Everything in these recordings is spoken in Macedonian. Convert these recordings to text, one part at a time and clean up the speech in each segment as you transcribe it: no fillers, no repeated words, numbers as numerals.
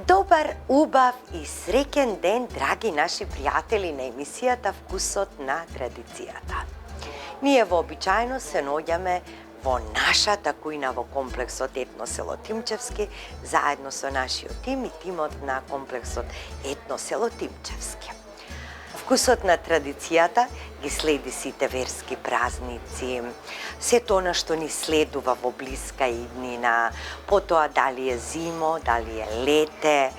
Добар, убав и среќен ден, драги наши пријатели на емисијата Вкусот на традицијата. Ние вообичаено се наоѓаме во нашата кујна во комплексот Етно село Тимчевски, заедно со нашиот тим и тимот на комплексот Етно село Тимчевски. Вкусот на традицијата ги следи сите верски празници, сето она што ни следува во блиска иднина, потоа дали е зимо, дали е лете.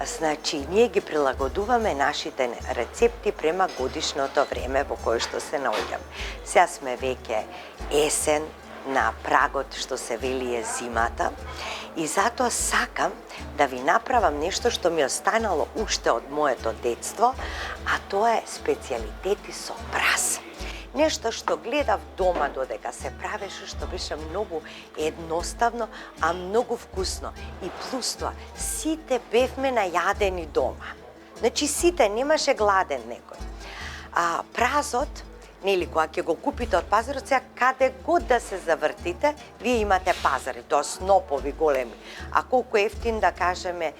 Значи, ние ги прилагодуваме нашите рецепти према годишното време во кое што се наоѓаме. Сега сме веќе есен, на прагот што се вели е зимата, и затоа сакам да ви направам нешто што ми останало уште од моето детство, а тоа е специјалитети со прас. Нешто што гледав дома додека се правеше, што беше многу едноставно, а многу вкусно. И плюс тоа, сите бевме најадени дома. Значи сите, немаше гладен некој. Празот, нели, кога ќе го купите од пазарот, сега каде год да се завртите, вие имате пазари, тоа снопови големи. А колку ефтин, да кажеме,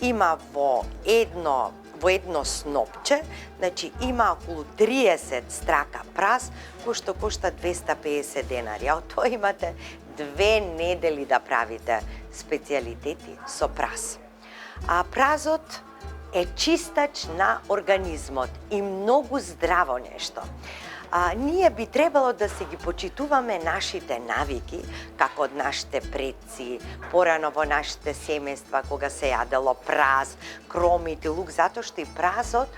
има во едно снопче, значи има околу 30 страка прас, кој што кошта 250 денари. А од тоа имате 2 недели да правите специјалитети со прас. Празот е чистач на организмот и многу здраво нешто. Ние би требало да се ги почитуваме нашите навики, како од нашите предци, порано во нашите семејства, кога се јадело прас, кромит и лук, затоа што и празот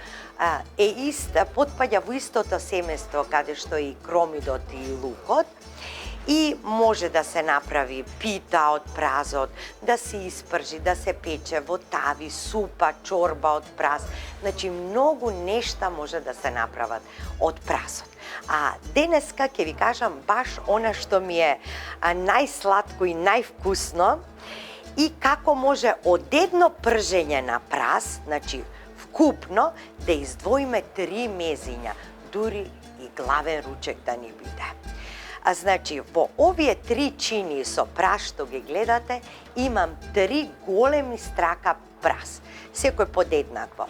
е потпаѓа во истото семејство каде што и кромидот и лукот, и може да се направи пита од празот, да се испржи, да се пече во тави, супа, чорба од праз. Значи, многу нешта може да се направат од празот. Денеска ќе ви кажам баш она што ми е најсладко и највкусно, и како може од едно пржење на праз, значи вкупно, да издвоиме 3 мезиња, дури и главен ручек да ни биде. Значи, во овие 3 чини со прас што ги гледате, имам 3 големи страка прас, секој подеднакво.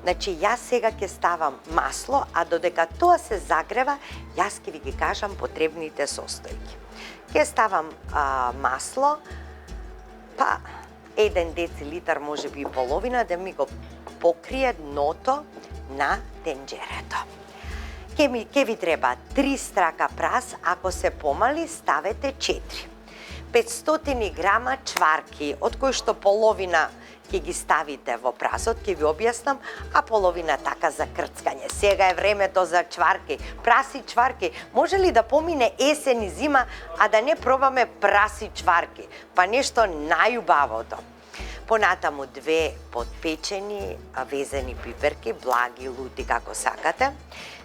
Значи, јас сега ќе ставам масло, а додека тоа се загрева, јас ќе ви ги кажам потребните состојки. Ќе ставам масло, па 1 децилитар, може би и половина, да ми го покрие дното на тенџерето. Ке ви треба 3 страка прас, ако се помали, ставете 4. 500 грама чварки, од кои што половина ќе ги ставите во прасот, ќе ви објаснам, а половина така за крцкање. Сега е времето за чварки, праси чварки. Може ли да помине есен и зима, а да не пробаме праси чварки? Па нешто најубавото. Понатаму 2 подпечени везени пиперки, благи, лути, како сакате.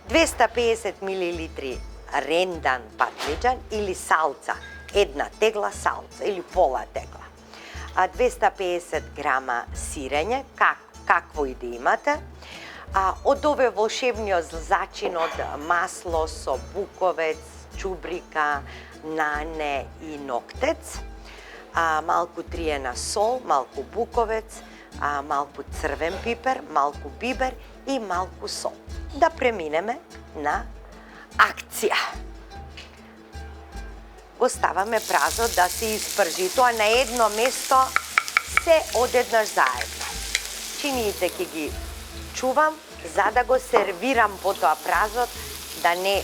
250 мл рендан патлиџан или салца, 1 тегла салца или пола тегла. 250 грама сирење, какво и да имате. Од ове волшебниот зачин од масло со буковец, чубрика, нане и ноктец. Малку триена сол, малку буковец, малку црвен пипер, малку бибер и малку сол. Да преминеме на акција. Го ставаме празот да се испржи. Тоа на едно место се одеднаш заедно. Чиниите ќе ги чувам за да го сервирам потоа празот, да не...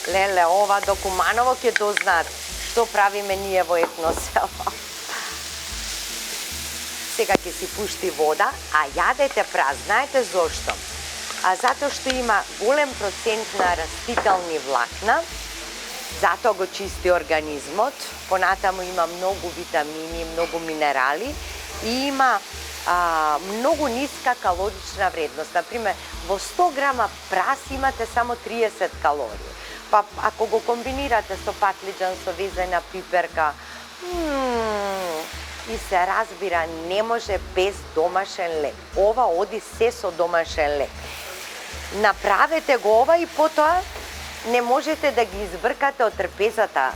Леле, ова до Куманово ќе дознаат што правиме ние во Етно село. Сега ќе си пушти вода, а јадете праз. Знаете зошто? Затоа што има голем процент на растителни влакна, затоа го чисти организмот, понатаму има многу витамини, многу минерали и има многу ниска калорична вредност. Например, во 100 грама прас имате само 30 калории. Па ако го комбинирате со патлиџан, со везена пиперка, и се разбира, не може без домашен лек. Ова оди се со домашен лек. Направете го ова и потоа не можете да ги избркате од трпезата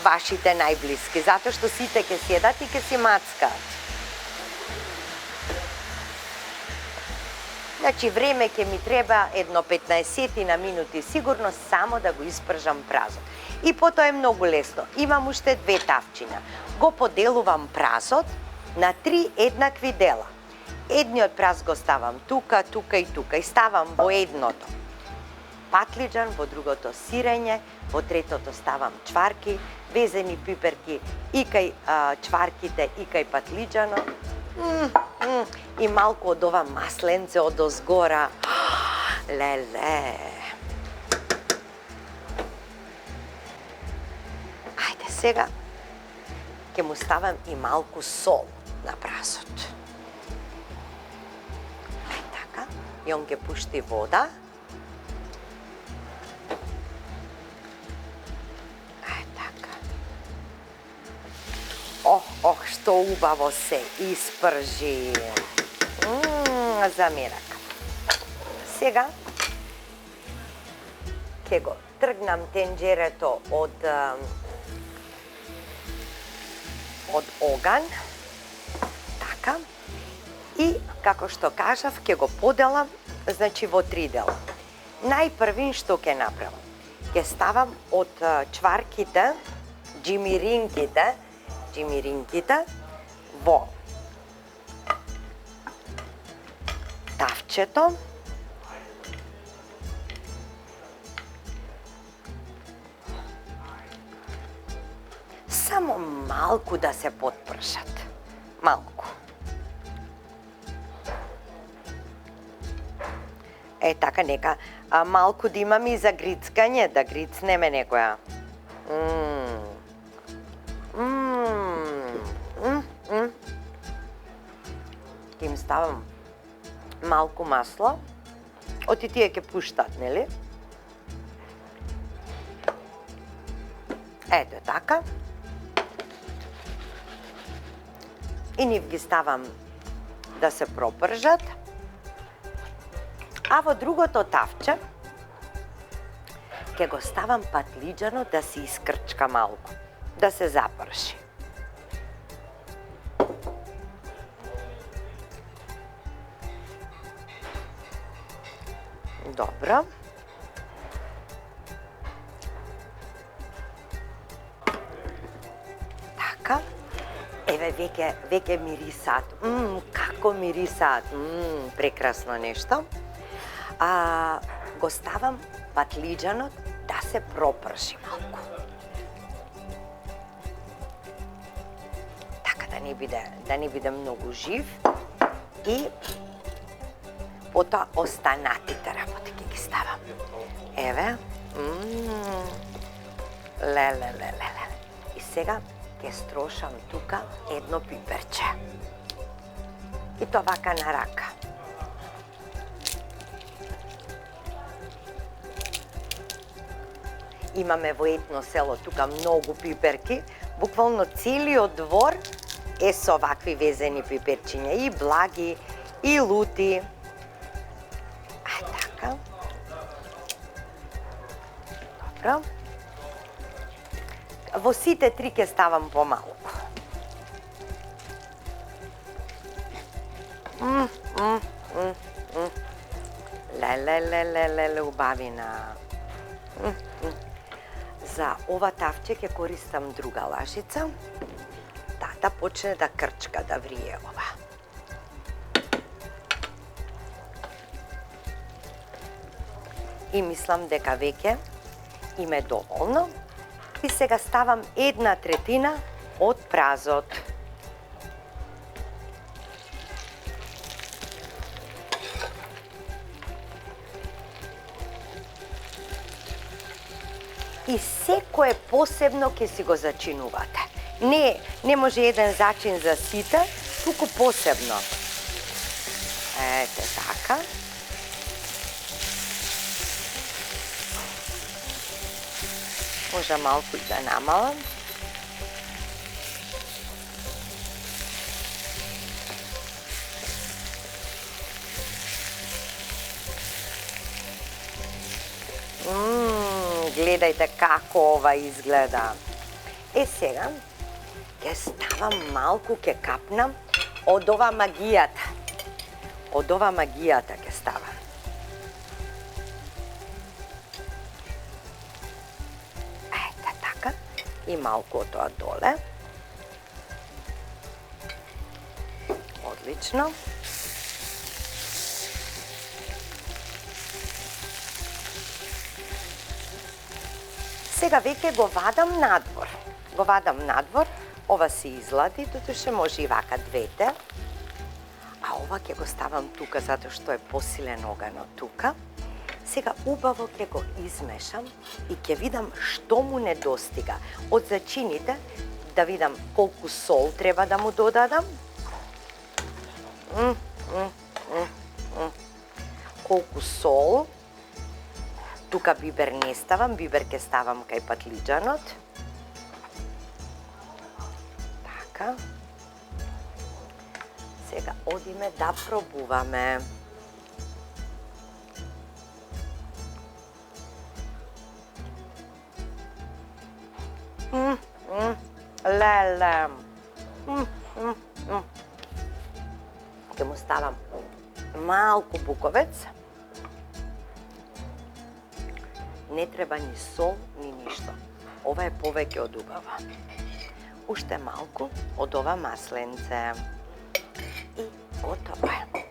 вашите најблиски, затоа што сите ќе седат и ќе си мацкаат. Значи, време ќе ми треба едно 15 на минути сигурно само да го испржам празот. И потоа е многу лесно. Имам уште 2 тавчиња. Го поделувам празот на 3 еднакви дела. Едниот праз го ставам тука, тука и тука и ставам во едното патлиџан, во другото сирење, во третото ставам чварки, везени пиперки и кај чварките и кај патлиџано. И малку од ова масленце од озгора. Леле. Ајде сега ќе му ставам и малку сол на празот. Ај така, и он ќе пушти вода. Ох, што убаво се испржи. Замирак. Сега ќе го тргнам тенџерето од оган. Така. И, како што кажав, ќе го поделам, значи, во 3 дела. Најпрвин што ќе направам? Ќе ставам од чварките, џимиринките во тавчето. Само малку да се потпршат. Малку. Е, така, нека малку да имам и за грицкање, да грицнеме некоја. Им ставам малку масло, оти тие ќе пуштат, нели? Ето така. И нив ги ставам да се пропржат. А во другото тавче ќе го ставам патлиџано да се искрчка малку, да се запрши. Добро. Така. Еве, веќе мирисаат. Како мирисаат. Прекрасно нешто. Го ставам патлиџанот да се пропрши малку. Така да не биде многу жив. И потоа останатите работи ќе ги ставам. Еве. Леле. И сега ќе строшам тука едно пиперче. И тоа вака на рака. Имаме во етно село тука многу пиперки. Буквално целиот двор е со вакви везени пиперчиња. И благи, и лути. Така. Добро. Во сите 3 ќе ставам помалку. Леле, убавина. За ова тавче ќе користам друга лажица. Да почне да крчка, да врие ова. И мислам дека веќе им е доволно. И сега ставам 1/3 од празот. И секое посебно ќе си го зачинувате. Не може еден зачин за сите, туку посебно. Ете така. Може малку и да намалам. гледајте како ова изгледа. Сега ќе ставам малку, ќе капнам од ова магијата. Од ова магијата ќе ставам. Ете така. И малку од тоа доле. Одлично. Сега веќе го вадам надвор. Го вадам надвор, ова се излади, дотуше може и вака двете. А ова ќе го ставам тука, затоа што е посилен оганот тука. Сега убаво ќе го измешам и ќе видам што му недостига. Од зачините да видам колку сол треба да му додадам. Колку сол. Тука бибер не ставам, бибер ќе ставам кај патлиџанот. Така. Сега одиме да пробуваме. Леле. Ќе му ставам малку буковец. Не треба ни сол, ни ништо. Ова е повеќе од убава. Уште малку од ова масленце. И готово е.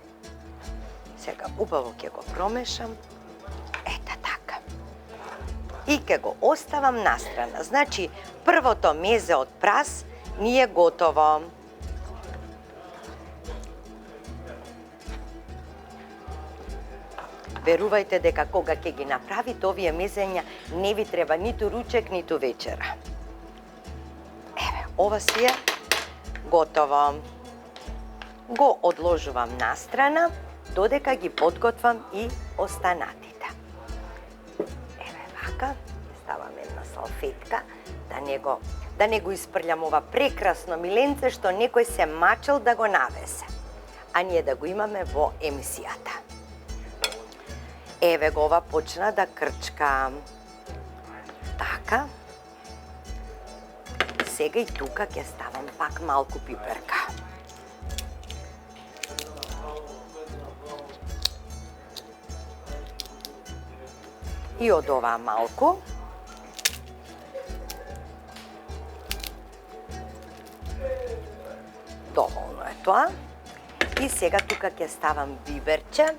Сега убаво ќе го промешам. Ета така. И ќе го оставам настрана. Значи, првото мезе од прас ни е готово. Верувајте дека кога ќе ги направите овие мезења, не ви треба ниту ручек, ниту вечера. Еве, ова си е готово. Го одложувам настрана, додека ги подготвам и останатите. Еве вака, ставам една салфетка, да не го испрлјам ова прекрасно миленце што некој се мачел да го навесе. А ние да го имаме во емисијата. Еве го ова почна да крчка. Така. Сега и тука ќе ставам пак малку пиперка. И од ова малку. Доволно е тоа. И сега тука ќе ставам биберче.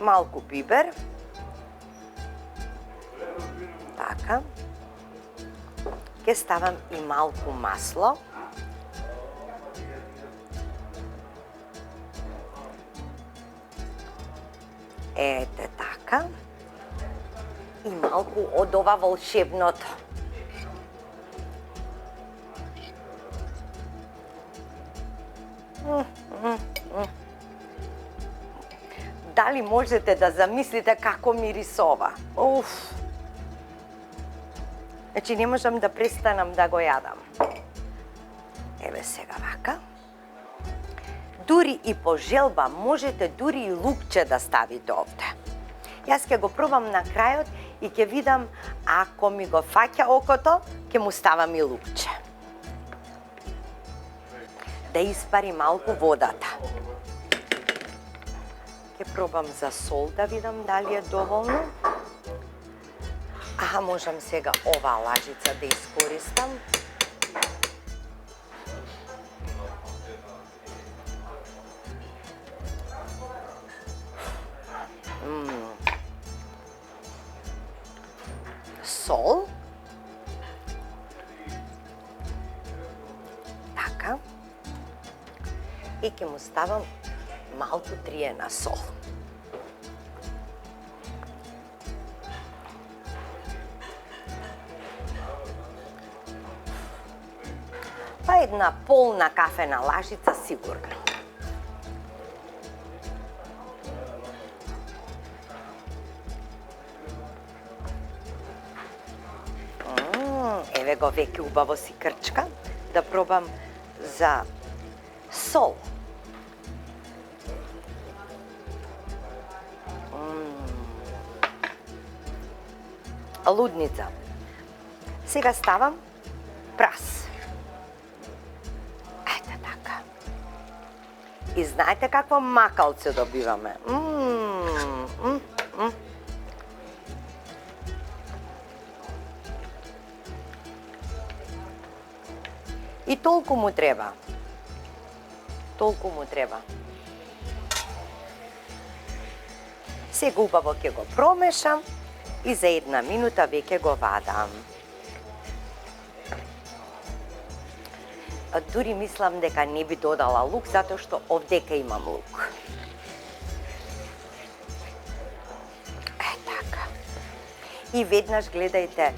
Малку бибер. Така. Ќе ставам и малку масло. Ете така. И малку од ова волшебното. Дали можете да замислите како мирисова? Уф! Значи не можам да престанам да го јадам. Еве сега вака. Дури и по желба можете дури и лукче да ставите овде. Јас ќе го пробам на крајот и ќе видам ако ми го фаќа окото, ќе му ставам и лукче. Да испари малку водата. Ќе пробам за сол да видам дали е доволно. Аха, можам сега оваа лажица да искористам. Сол. Така. И ќе му ставам малку триена сол. Па една полна кафена лажица сигурно. Еве го веќе убаво си крчка. Да пробам за сол. лудница. Сега ставам прас. Ете така. И знаете какво макалце добиваме? И толку му треба. Толку му треба. Сега убаво ќе го промешам и за 1 минута веќе го вадам. Дури мислам дека не би додала лук, затоа што овдека имам лук. Така. И веднаш гледајте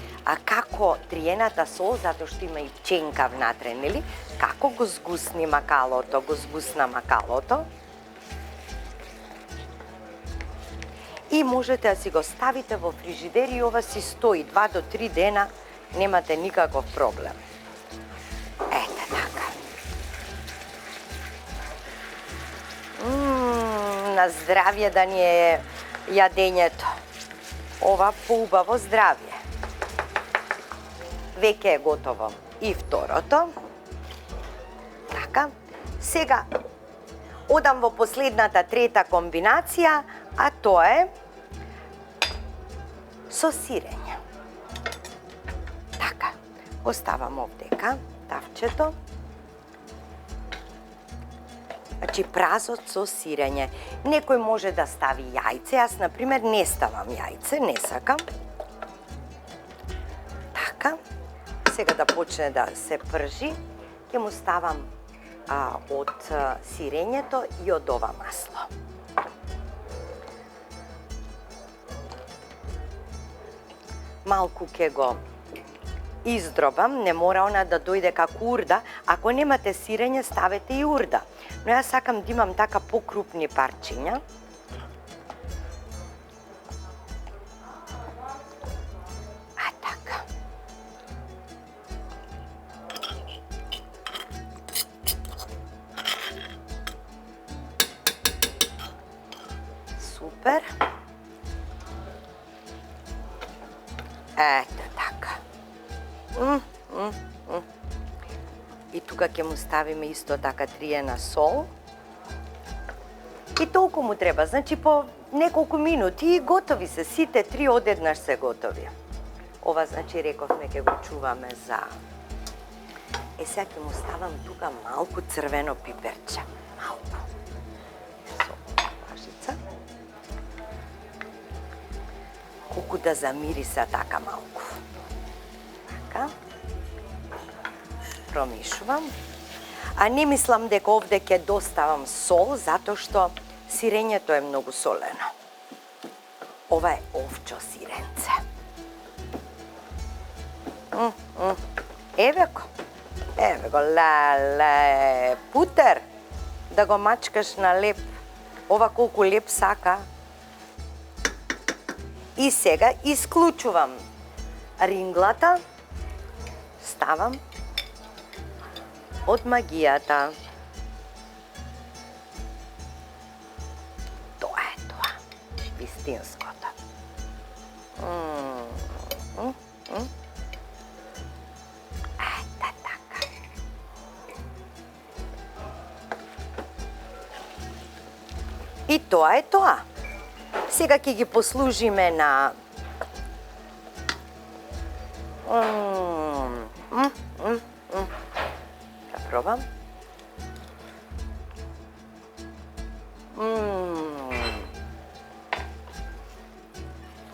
како триената сол, затоа што има и пченка внатре, нели? Како го згусни макалото, го згусна макалото. И можете да си го ставите во фрижидер и ова си стои 2 до 3 дена, немате никаков проблем. Ете така. На здравје да ни е јадењето. Ова поубаво здравје. Веќе е готово и второто. Така. Сега одам во последната трета комбинација, а тоа е со сирење. Така, оставам овдека тавчето. Значи празот со сирење. Некој може да стави јајце, јас например не ставам јајце, не сакам. Така, сега да почне да се пржи, ќе му ставам од сирењето и од ова масло. Малку ќе го издробам, не мора она да дојде како урда. Ако немате сирење, ставете и урда. Но јас сакам да имам така покрупни парчиња. А така. Супер. Ето така. И тука ќе му ставиме исто така триена сол. И толку му треба, значи по неколку минути и готови се, сите три одеднаш се готови. Ова значи рековме ќе го чуваме за... Сега ќе му ставам тука малку црвено пиперче. Малку. Со пашица. Колку да замириса така малку. Така. Промешувам. А не мислам дека овде ќе доставам сол, затоа што сирењето е многу солено. Ова е овчо сиренце. Еве го, леле, путер, да го мачкаш на леп. Ова колку леп сака. И сега исклучувам ринглата, ставам од магијата. Тоа е тоа, вистинското. Ете така. И тоа е тоа. Сега ќе ги послужиме на... Да пробам.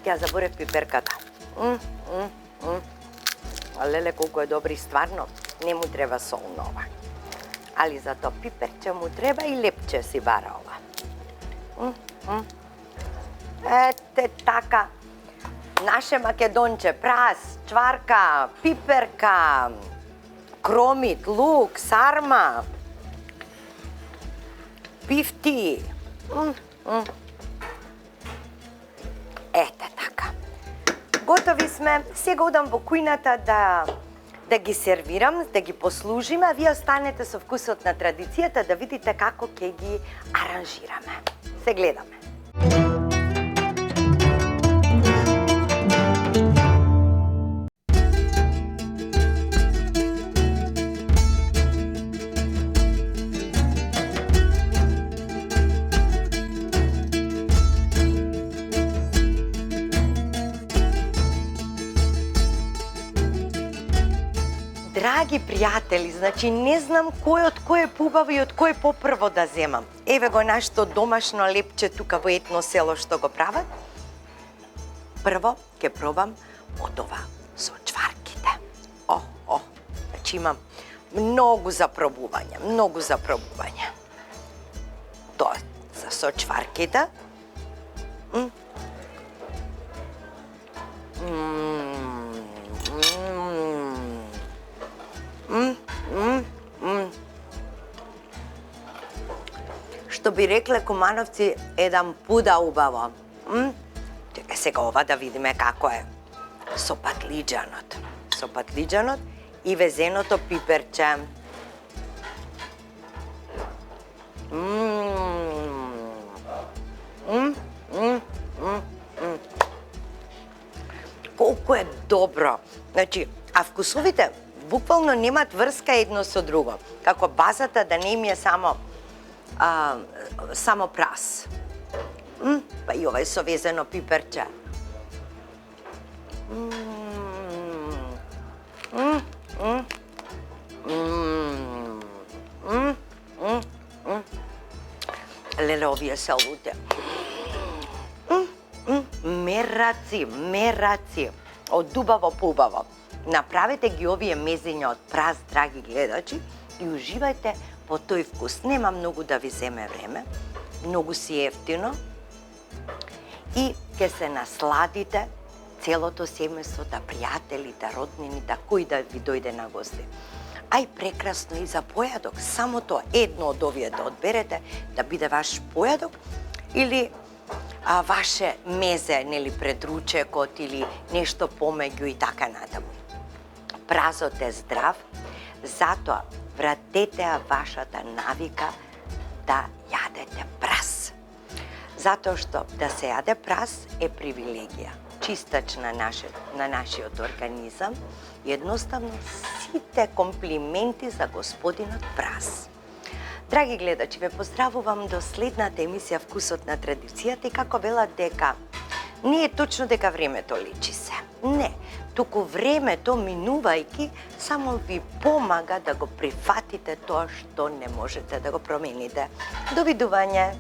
Ја заборев пиперката. Леле, колку е добри, стварно. Не му треба сол нова. Али зато пиперче му треба и лепче си бара ова. Ете така. Наше македонче, прас, чварка, пиперка, кромит, лук, сарма, пифти. Ете така. Готови сме. Сега одам во кујната да ги сервирам, да ги послужиме, а вие останете со вкусот на традицијата да видите како ќе ги аранжираме. Се гледаме. Драги пријатели, значи не знам кој од кој е побаво и од кој попрво да земам. Еве го нашето домашно лепче тука во едно село што го прават. Прво ќе пробам од ова со чварките. Значи имам многу за пробување, многу за пробување. Тоа со чварките. Што би рекле кумановци, едам пуда убаво. Чекај сега ова да видиме како е. Со патлиџанот. Со патлиџанот и везеното пиперче. Колку е добро. Значи, а вкусовите буквално немат врска едно со друго. Како базата да не им е само прас. Па и овај со везено пиперче. Леле, овие салуте. Мераци. Од убаво по убаво. Направете ги овие мезења од прас, драги гледачи, и уживајте по тој вкус. Нема многу да ви земе време, многу си ефтино и ќе се насладите целото семејството, пријателите, роднините, кој да ви дојде на гости. Ај прекрасно и за појадок, само тоа едно од овие да одберете, да биде ваш појадок или ваше мезе, нели, пред ручекот или нешто помеѓу и така натаму. Празот е здрав, затоа вратете вашата навика да јадете прас. Затоа што да се јаде прас е привилегија, чистач на нашиот организам, и едноставно сите комплименти за господинот прас. Драги гледачи, ве поздравувам до следната емисија Вкусот на традицијата, и како велат дека не е точно дека времето лечи се. Не, туку времето минувајќи само ви помага да го прифатите тоа што не можете да го промените. Довидување!